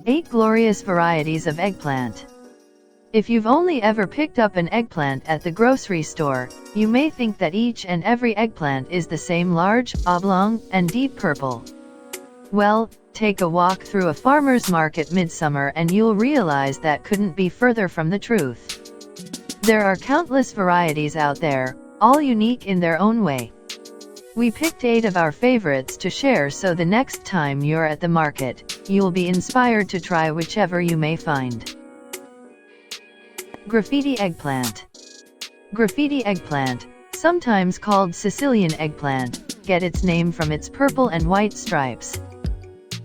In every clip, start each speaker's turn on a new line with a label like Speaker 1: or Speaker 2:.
Speaker 1: 8 glorious varieties of eggplant. If you've only ever picked up an eggplant at the grocery store, you may think that each and every eggplant is the same large, oblong, and deep purple. Well, take a walk through a farmer's market midsummer and you'll realize that couldn't be further from the truth. There are countless varieties out there, all unique in their own way. We picked 8 of our favorites to share so the next time you're at the market, you'll be inspired to try whichever you may find. Graffiti eggplant. Graffiti eggplant, sometimes called Sicilian eggplant, get its name from its purple and white stripes.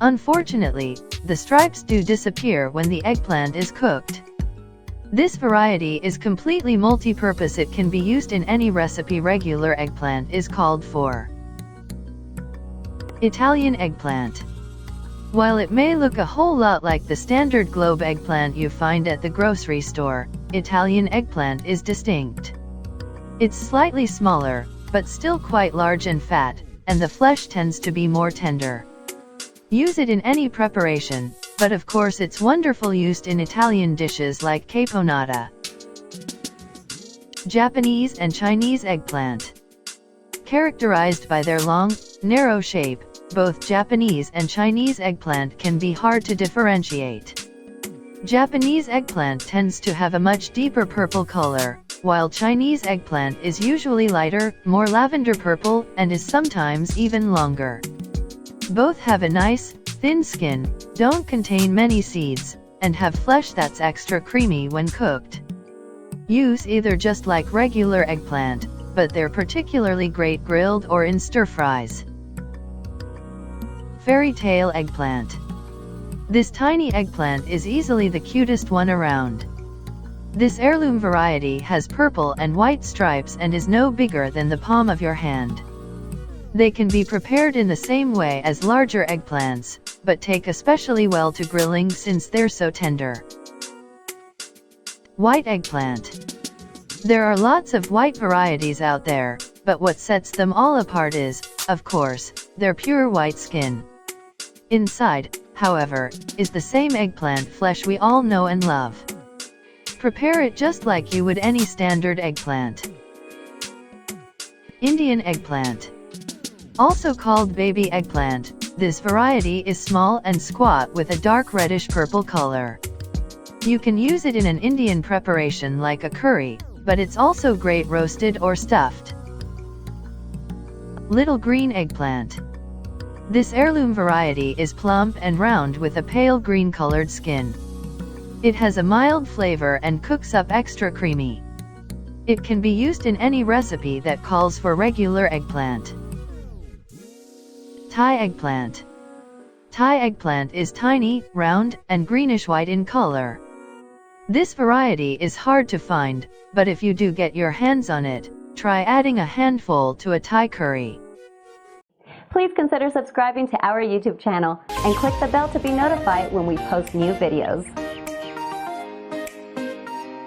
Speaker 1: Unfortunately, the stripes do disappear when the eggplant is cooked. This variety is completely multi-purpose. It can be used in any recipe. Regular eggplant is called for. Italian eggplant. While it may look a whole lot like the standard globe eggplant you find at the grocery store, Italian eggplant is distinct. It's slightly smaller, but still quite large and fat, and the flesh tends to be more tender. Use it in any preparation, but of course it's wonderful used in Italian dishes like caponata. Japanese and Chinese eggplant. Characterized by their long, narrow shape, both Japanese and Chinese eggplant can be hard to differentiate. Japanese eggplant tends to have a much deeper purple color, while Chinese eggplant is usually lighter, more lavender purple, and is sometimes even longer. Both have a nice, thin skin, don't contain many seeds, and have flesh that's extra creamy when cooked. Use either just like regular eggplant, but they're particularly great grilled or in stir-fries. Fairy tale eggplant. This tiny eggplant is easily the cutest one around. This heirloom variety has purple and white stripes and is no bigger than the palm of your hand. They can be prepared in the same way as larger eggplants, but take especially well to grilling since they're so tender. White eggplant. There are lots of white varieties out there, but what sets them all apart is, of course, their pure white skin. Inside, however, is the same eggplant flesh we all know and love. Prepare it just like you would any standard eggplant. Indian eggplant. Also called baby eggplant, this variety is small and squat with a dark reddish-purple color. You can use it in an Indian preparation like a curry, but it's also great roasted or stuffed. Little green eggplant. This heirloom variety is plump and round with a pale green-colored skin. It has a mild flavor and cooks up extra creamy. It can be used in any recipe that calls for regular eggplant. Thai eggplant. Thai eggplant is tiny, round, and greenish-white in color. This variety is hard to find, but if you do get your hands on it, try adding a handful to a Thai curry.
Speaker 2: Please consider subscribing to our YouTube channel and click the bell to be notified when we post new videos.